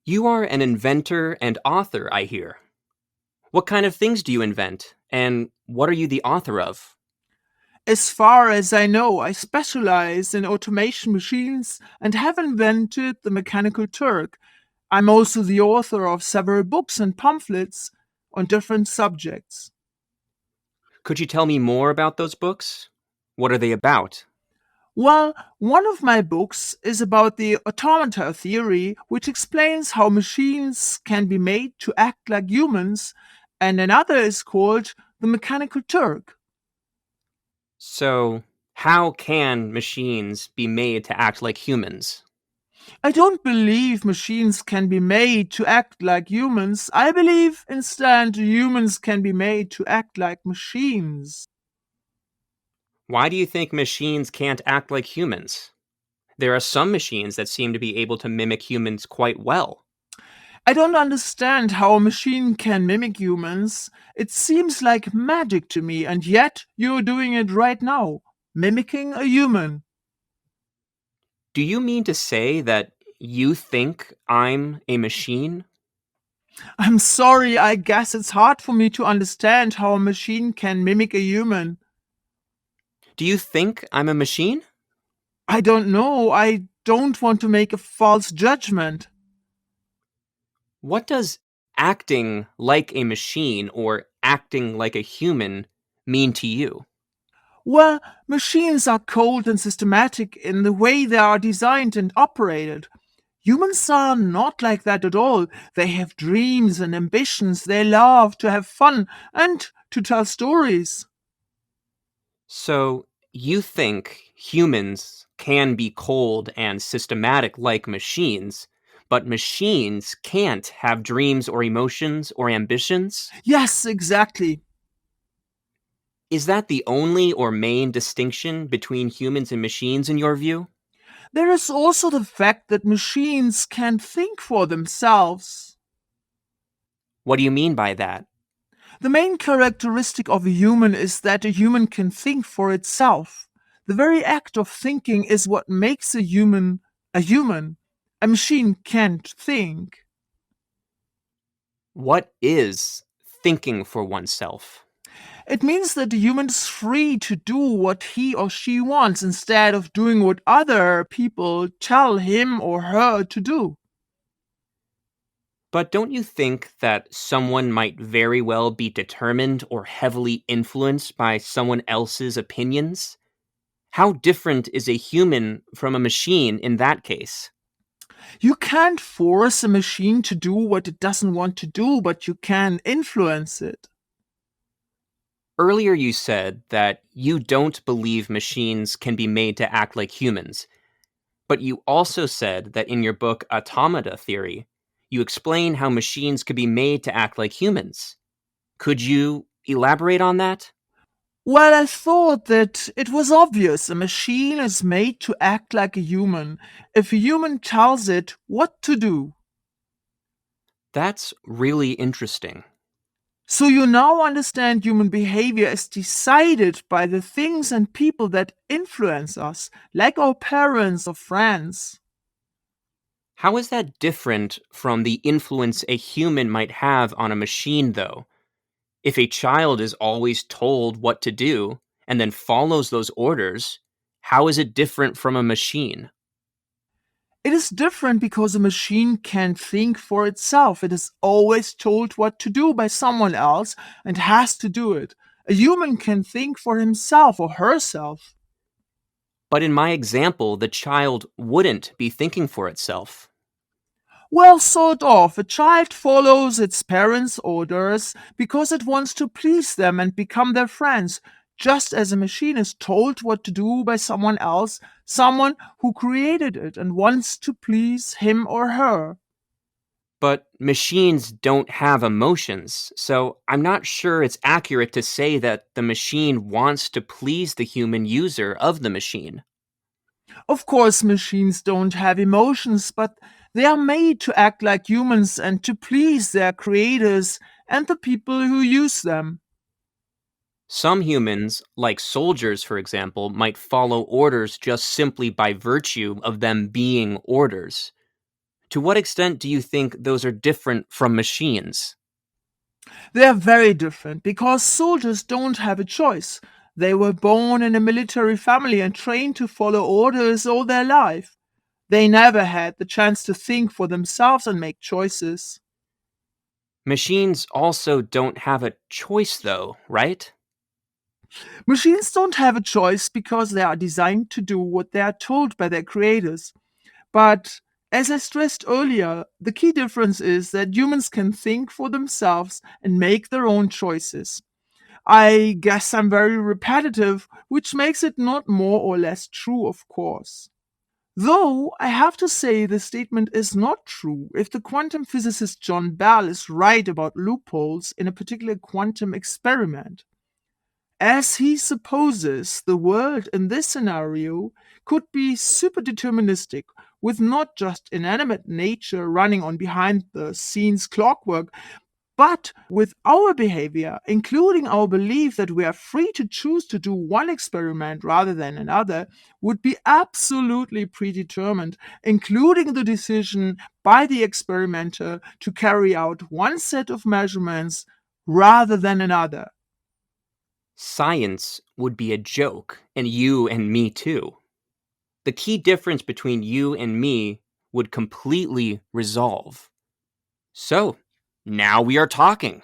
You are an inventor and author, I hear. What kind of things do you invent, and what are you the author of? As far as I know, I specialize in automation machines and have invented the mechanical Turk. I'm also the author of several books and pamphlets on different subjects. Could you tell me more about those books? What are they about? Well, one of my books is about the automata theory, which explains how machines can be made to act like humans, and another is called the mechanical Turk. So, how can machines be made to act like humans? I don't believe machines can be made to act like humans. I believe instead humans can be made to act like machines. Why do you think machines can't act like humans? There are some machines that seem to be able to mimic humans quite well. I don't understand how a machine can mimic humans. It seems like magic to me, and yet you're doing it right now, mimicking a human. Do you mean to say that you think I'm a machine? I'm sorry, I guess it's hard for me to understand how a machine can mimic a human. Do you think I'm a machine? I don't know. I don't want to make a false judgment. What does acting like a machine or acting like a human mean to you? Well, machines are cold and systematic in the way they are designed and operated. Humans are not like that at all. They have dreams and ambitions. They love to have fun and to tell stories. So, you think humans can be cold and systematic like machines, but machines can't have dreams or emotions or ambitions? Yes, exactly. Is that the only or main distinction between humans and machines in your view? There is also the fact that machines can think for themselves. What do you mean by that? The main characteristic of a human is that a human can think for itself. The very act of thinking is what makes a human a human. A machine can't think. What is thinking for oneself? It means that the human is free to do what he or she wants instead of doing what other people tell him or her to do. But don't you think that someone might very well be determined or heavily influenced by someone else's opinions? How different is a human from a machine in that case? You can't force a machine to do what it doesn't want to do, but you can influence it. Earlier, you said that you don't believe machines can be made to act like humans, but you also said that in your book, Automata Theory, you explain how machines could be made to act like humans. Could you elaborate on that? Well, I thought that it was obvious a machine is made to act like a human if a human tells it what to do. That's really interesting. So you now understand human behavior is decided by the things and people that influence us, like our parents or friends. How is that different from the influence a human might have on a machine, though? If a child is always told what to do and then follows those orders, how is it different from a machine? It is different because a machine can't think for itself. It is always told what to do by someone else and has to do it. A human can think for himself or herself. But in my example, the child wouldn't be thinking for itself. Well, sort of. A child follows its parents' orders because it wants to please them and become their friends, just as a machine is told what to do by someone else, someone who created it and wants to please him or her. But machines don't have emotions, so I'm not sure it's accurate to say that the machine wants to please the human user of the machine. Of course, machines don't have emotions, but they are made to act like humans and to please their creators and the people who use them. Some humans, like soldiers for example, might follow orders just simply by virtue of them being orders. To what extent do you think those are different from machines? They are very different because soldiers don't have a choice. They were born in a military family and trained to follow orders all their life. They never had the chance to think for themselves and make choices. Machines also don't have a choice, though, right? Machines don't have a choice because they are designed to do what they are told by their creators. But as I stressed earlier, the key difference is that humans can think for themselves and make their own choices. I guess I'm very repetitive, which makes it not more or less true, of course. Though I have to say the statement is not true if the quantum physicist John Bell is right about loopholes in a particular quantum experiment. As he supposes the world in this scenario could be superdeterministic, with not just inanimate nature running on behind the scenes clockwork, but with our behavior, including our belief that we are free to choose to do one experiment rather than another, would be absolutely predetermined, including the decision by the experimenter to carry out one set of measurements rather than another. Science would be a joke, and you and me too. The key difference between you and me would completely resolve. So, now we are talking.